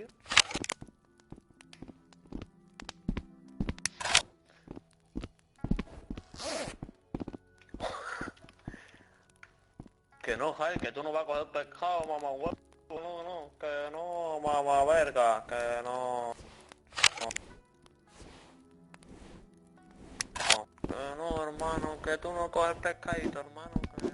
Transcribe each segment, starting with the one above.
serio? Que no, Jai, que tú no vas a coger pescado, mamá huevo. No, que no, mamá verga, que no. Que no, hermano, que tú no coges pescadito, hermano, que no.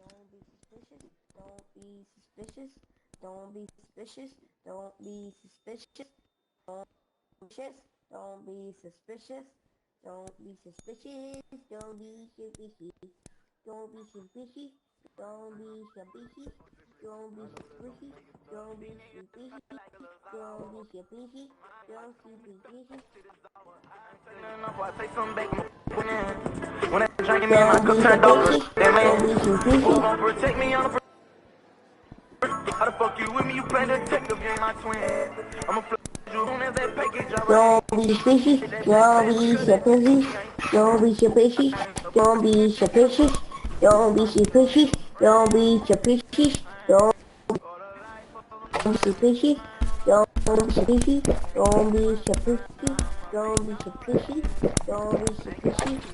Don't be suspicious. Don't be suspicious. Don't be suspicious. Don't be suspicious. Don't be suspicious. Don't be suspicious. Don't be suspicious. Don't be suspicious. Don't be suspicious. Don't be suspicious. Don't be suspicious. Don't be suspicious. Don't be suspicious. Don't be suspicious. When I drinking me, my cup turned over. That man, who gon' protect me on the how the fuck you with me? You play detective, you ain't my twin. I'ma flip you soon as that package drop. Don't be suspicious. Don't be suspicious. Don't be suspicious. Don't be suspicious. Don't be suspicious. Don't be suspicious. Don't be suspicious. Don't be suspicious. Don't be suspicious. Don't be suspicious. Don't be suspicious.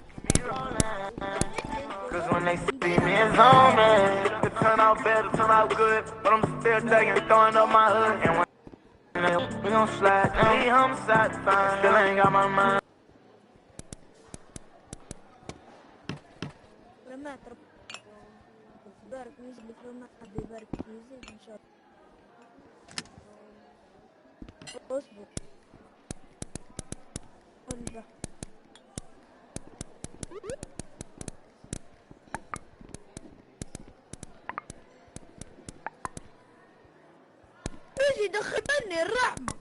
Cause when they see me in zone, man, it could turn out bad, turn out good. But I'm still taking, throwing up my hood. And when we gon' slide, and we homicide, fine. Still ain't got my mind. بارك ميوزك الفيلم حبي يبارك ميوزك ان شاء الله. اصبر قلبه ايش يدخلني الرحمة.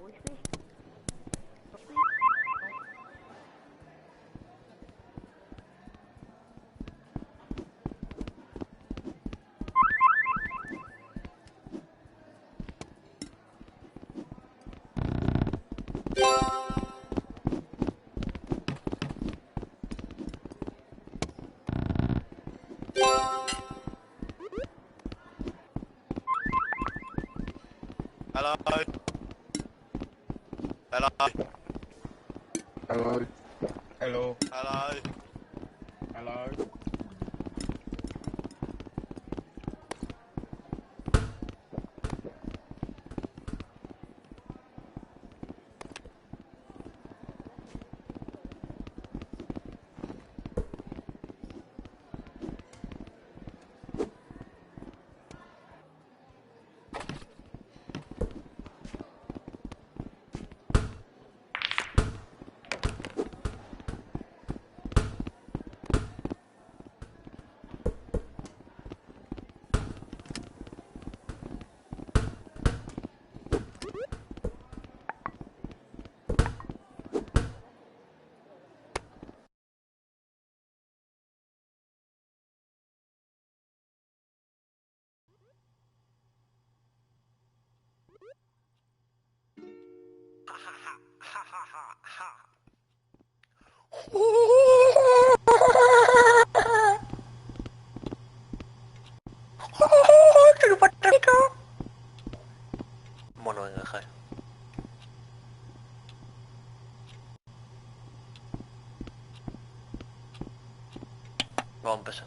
وش فيه؟ Hello. Hello. Hello. Hello. Hello. Hello. Bueno, venga, dejar. Vamos a empezar.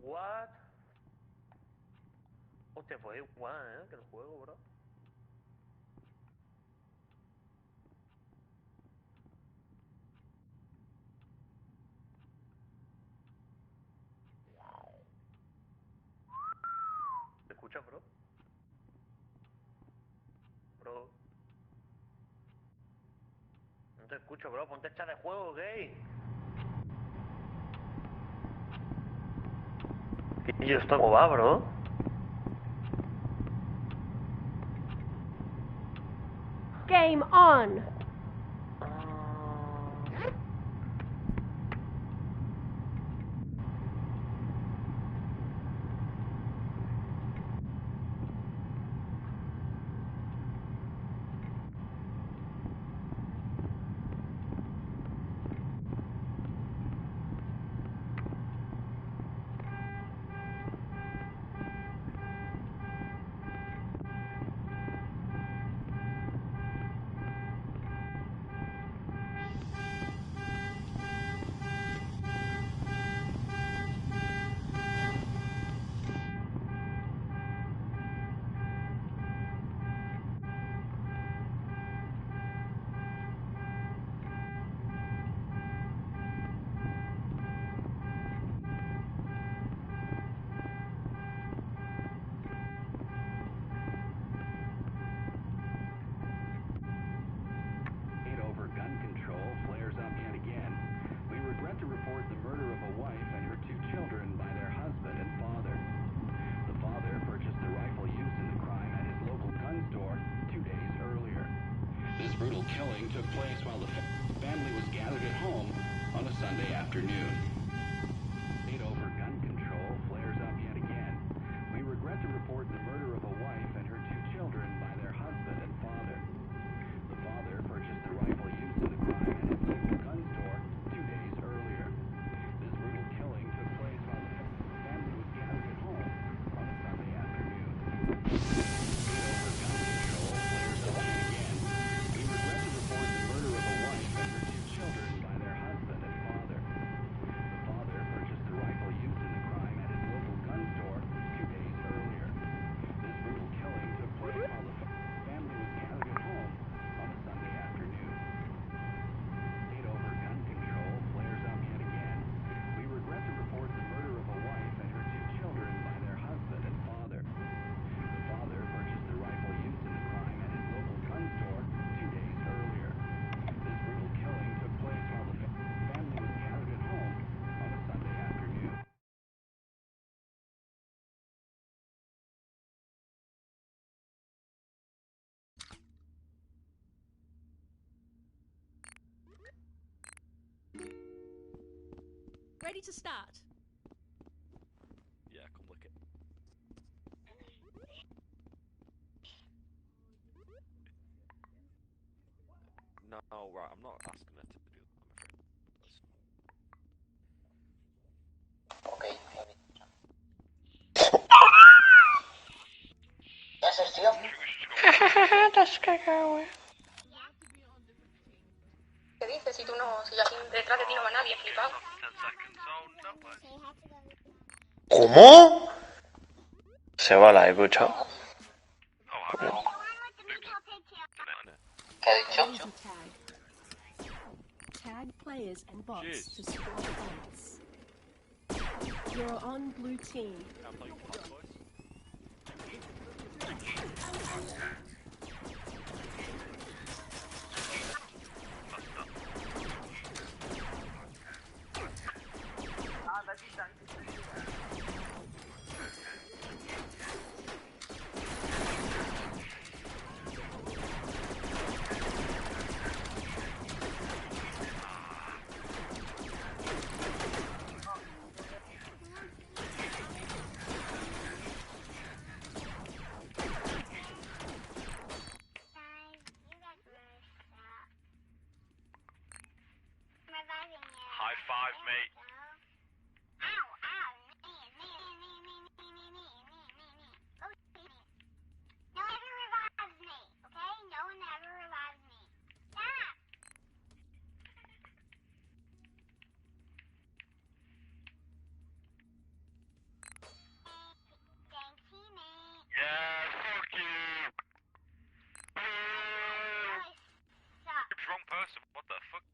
What? Hostia, pues igual, que el juego, bro. ¿Te escuchas, bro? Bro. No te escucho, bro. Ponte esta de juego, gay. ¿Y esto cómo va, bro? Game on! brutal killing took place while the family was gathered at home on a Sunday afternoon. Debate over gun control flares up yet again. We regret to report the murder of a wife and her 2 children by their husband and father. The father purchased the rifle used in the crime at his local gun store 2 days earlier. This brutal killing took place while the family was gathered at home on a Sunday afternoon. Ready to start. Yeah, come lick it. No, right, I'm not asking her to do that, I'm afraid. ¿Qué haces, tío? Estás cagado, güey. ¿Qué dices? Si tú no, si aquí detrás de ti no va nadie, flipado. ¿Cómo? Se va la escucha. ¿Qué ha dicho? Easy tag. Tag players and bots to score points. You're on blue team. High five, mate. Yeah, fuck you. Wrong person. What the fuck?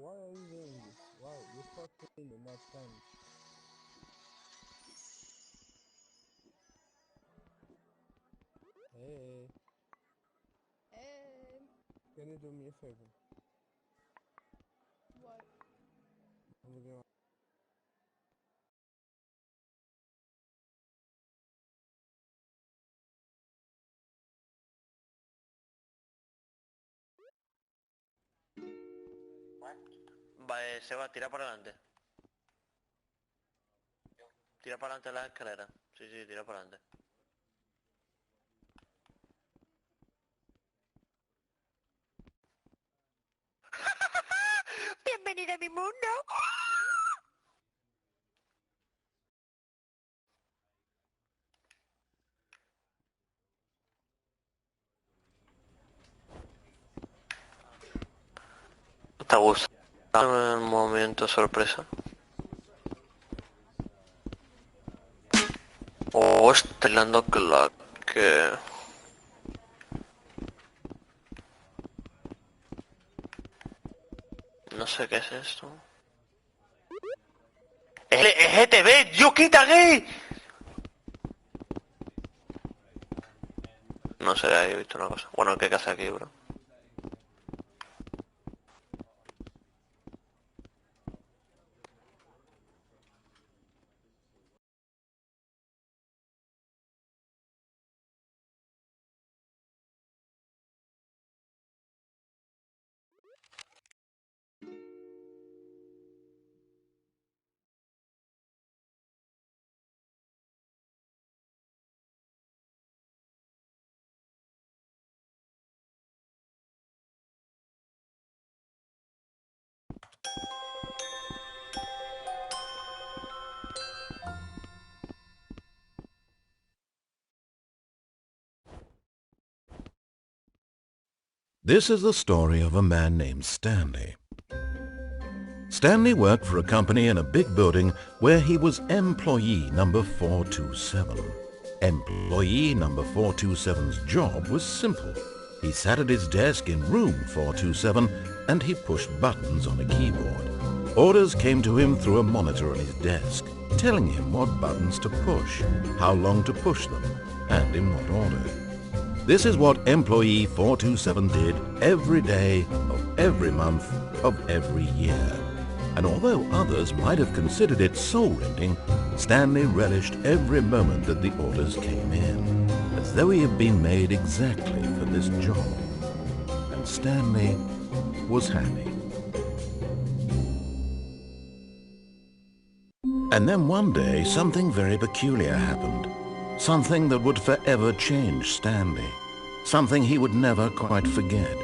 Why are you doing this? Why? You're supposed to win the next time. Hey. Hey. Can you do me a favor? What? I'm gonna... Vale, se va, tira para adelante. Tira para adelante las escaleras. Sí, sí, tira para adelante. Bienvenida a mi mundo. ¿Te gusta el momento sorpresa? Oh, estoy dando que... No sé qué es esto. ¡Es ETV! ¡Yo quita aquí! No sé, ahí he visto una cosa. Bueno, ¿qué hace aquí, bro? This is the story of a man named Stanley. Stanley worked for a company in a big building where he was employee number 427. Employee number 427's job was simple. He sat at his desk in room 427 and he pushed buttons on a keyboard. Orders came to him through a monitor on his desk, telling him what buttons to push, how long to push them, and in what order. This is what employee 427 did every day of every month of every year. And although others might have considered it soul-rending, Stanley relished every moment that the orders came in, as though he had been made exactly for this job. And Stanley was happy. And then one day, something very peculiar happened. Something that would forever change Stanley. Something he would never quite forget.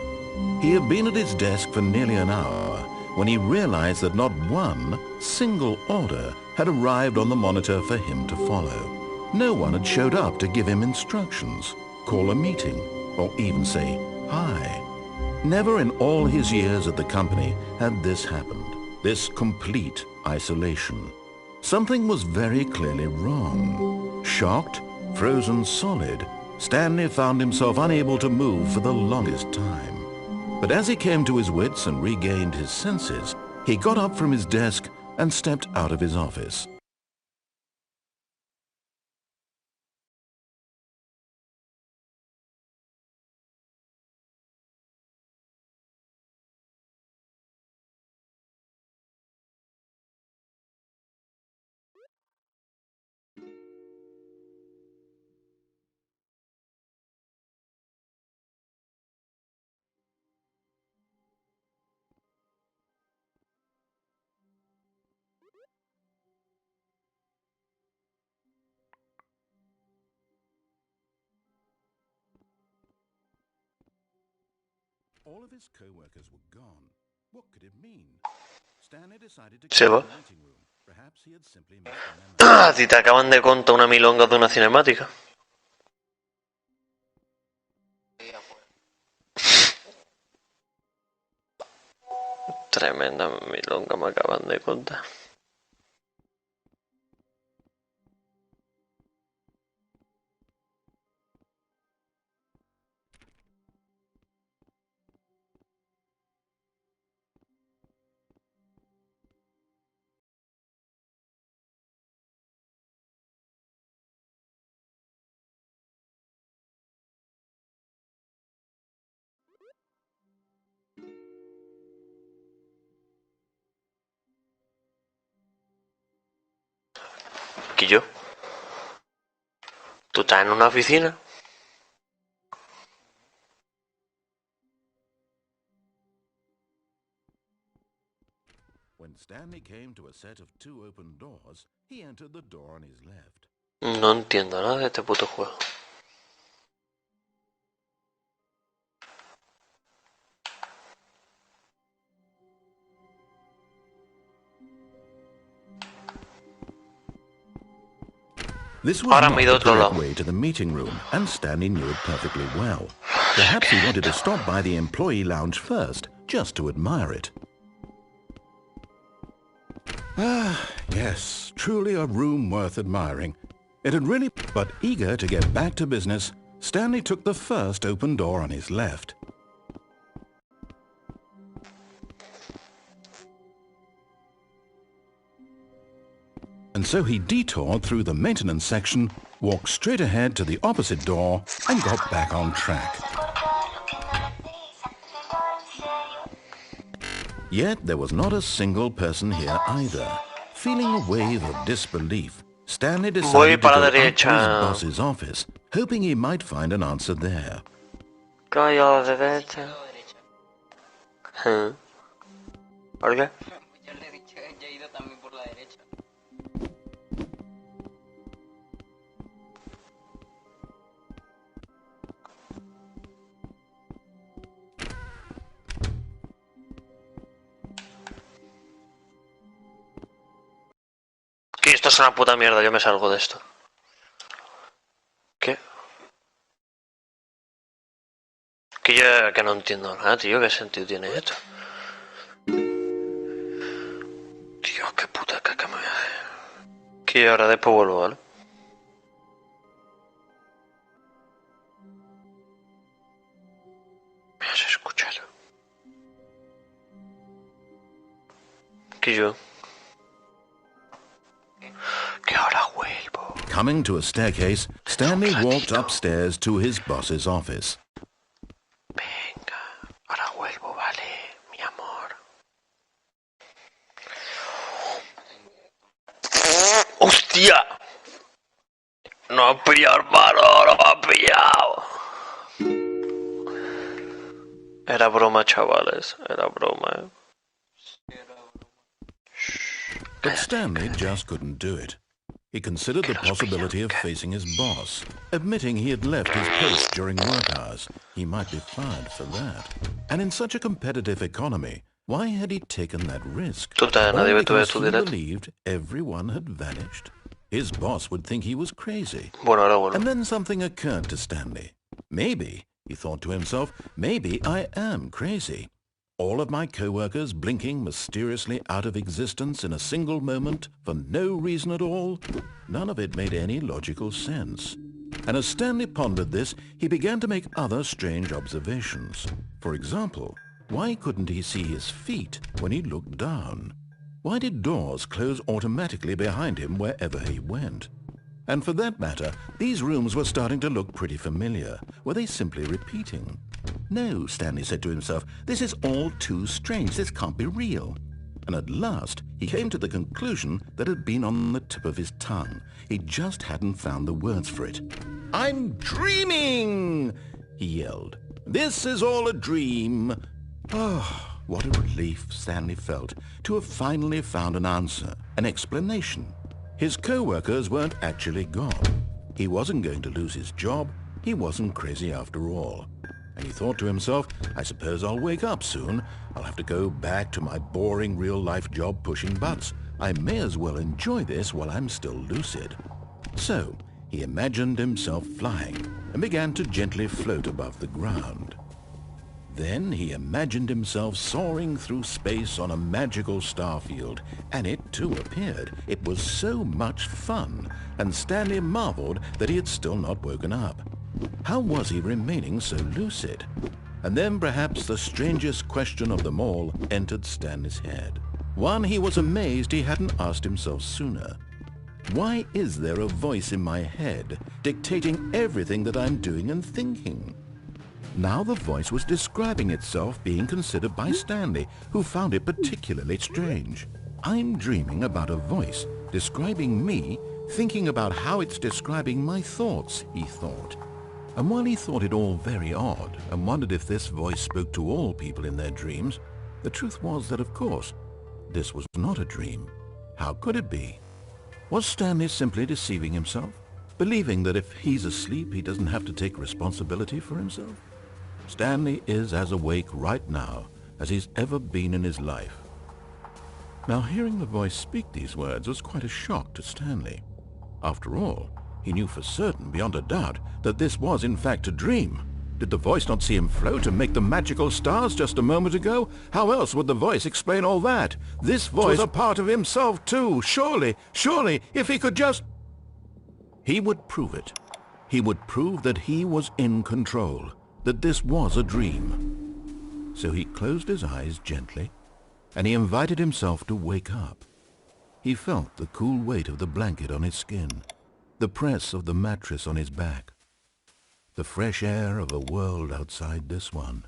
He had been at his desk for nearly an hour when he realized that not one single order had arrived on the monitor for him to follow. No one had showed up to give him instructions, call a meeting, or even say hi. Never in all his years at the company had this happened, this complete isolation. Something was very clearly wrong. Shocked, frozen solid, Stanley found himself unable to move for the longest time. But as he came to his wits and regained his senses, he got up from his desk and stepped out of his office. All of his co-workers were gone. What could it mean? Stanley decided to Se go va. to the meeting room. Perhaps he had simply misremembered. A ti te acaban de contar una milonga de una cinemática. Tremenda milonga me acaban de contar. ¿Que yo? ¿Tú estás en una oficina? When Stanley came to a set of 2 open doors, he entered the door on his left. No entiendo nada de este puto juego. This was Ahora not me he ido a the otro direct lado. way to the meeting room, and Stanley knew it perfectly well. Perhaps he wanted to stop by the employee lounge first, just to admire it. Ah, yes, truly a room worth admiring. It had really... But eager to get back to business, Stanley took the first open door on his left. And so he detoured through the maintenance section, walked straight ahead to the opposite door, and got back on track. Yet there was not a single person here either. Feeling a wave of disbelief, Stanley decided to go up to his boss's office, hoping he might find an answer there. Caballo a la derecha. ¿Por qué? Que esto es una puta mierda, yo me salgo de esto. ¿Qué? Que yo que no entiendo nada, tío, ¿qué sentido tiene esto? Tío, qué puta caca me voy a hacer. Que ahora después vuelvo, ¿vale? ¿Me has escuchado? Que yo... Que ahora vuelvo. Coming to a staircase, Stanley walked upstairs to his boss's office. Venga, ahora vuelvo, vale, mi amor. ¡Hostia! No ha pillado, hermano, no me ha pillado. Era broma, chavales, era broma, But Stanley just couldn't do it. He considered the possibility of facing his boss, admitting he had left his post during work hours. He might be fired for that. And in such a competitive economy, why had he taken that risk? All because he believed everyone had vanished. His boss would think he was crazy. And then something occurred to Stanley. Maybe, he thought to himself, maybe I am crazy. All of my co-workers blinking mysteriously out of existence in a single moment for no reason at all? None of it made any logical sense. And as Stanley pondered this, he began to make other strange observations. For example, why couldn't he see his feet when he looked down? Why did doors close automatically behind him wherever he went? And for that matter, these rooms were starting to look pretty familiar. Were they simply repeating? No, Stanley said to himself, this is all too strange. This can't be real. And at last, he came to the conclusion that had been on the tip of his tongue. He just hadn't found the words for it. I'm dreaming, he yelled. This is all a dream. Oh, what a relief Stanley felt to have finally found an answer, an explanation. His co-workers weren't actually gone. He wasn't going to lose his job. He wasn't crazy after all. And he thought to himself, I suppose I'll wake up soon. I'll have to go back to my boring real-life job pushing butts. I may as well enjoy this while I'm still lucid. So, he imagined himself flying and began to gently float above the ground. Then he imagined himself soaring through space on a magical starfield, and it too appeared. It was so much fun, and Stanley marveled that he had still not woken up. How was he remaining so lucid? And then perhaps the strangest question of them all entered Stanley's head. One he was amazed he hadn't asked himself sooner. Why is there a voice in my head dictating everything that I'm doing and thinking? Now the voice was describing itself being considered by Stanley, who found it particularly strange. I'm dreaming about a voice describing me, thinking about how it's describing my thoughts, he thought. And while he thought it all very odd and wondered if this voice spoke to all people in their dreams, the truth was that, of course, this was not a dream. How could it be? Was Stanley simply deceiving himself, believing that if he's asleep he doesn't have to take responsibility for himself? Stanley is as awake right now as he's ever been in his life. Now, hearing the voice speak these words was quite a shock to Stanley. After all, he knew for certain, beyond a doubt, that this was in fact a dream. Did the voice not see him float and make the magical stars just a moment ago? How else would the voice explain all that? This voice was a part of himself too. Surely, if he could just... He would prove it. He would prove that he was in control, that this was a dream. So he closed his eyes gently, and he invited himself to wake up. He felt the cool weight of the blanket on his skin, the press of the mattress on his back, the fresh air of a world outside this one.